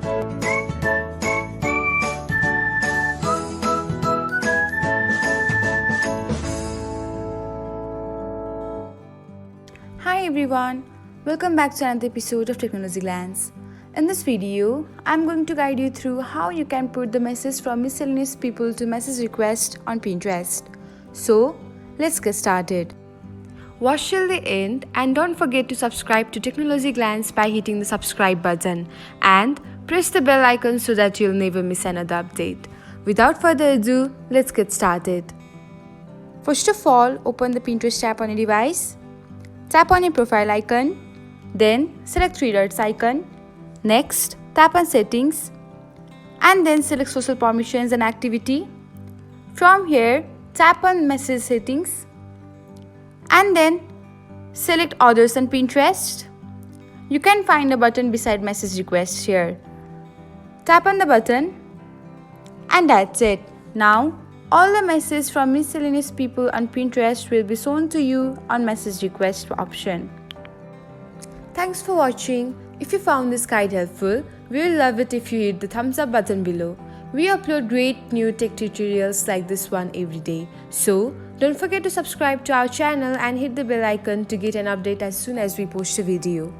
Hi everyone, welcome back to another episode of Technologyglance. In this video, I'm going to guide you through how you can put the message from miscellaneous people to message request on Pinterest. So, let's get started. Watch till the end and don't forget to subscribe to Technologyglance by hitting the subscribe button and press the bell icon so that you'll never miss another update. Without further ado, let's get started. First of all, open the Pinterest app on your device. Tap on your profile icon, then select three dots icon. Next, tap on settings and then select social permissions and activity. From here, tap on message settings and then select others on Pinterest. You can find a button beside message request here. Tap on the button and that's it. Now, all the messages from miscellaneous people on Pinterest will be shown to you on message request option. Thanks for watching. If you found this guide helpful, we will love it if you hit the thumbs up button below. We upload great new tech tutorials like this one every day. So, don't forget to subscribe to our channel and hit the bell icon to get an update as soon as we post a video.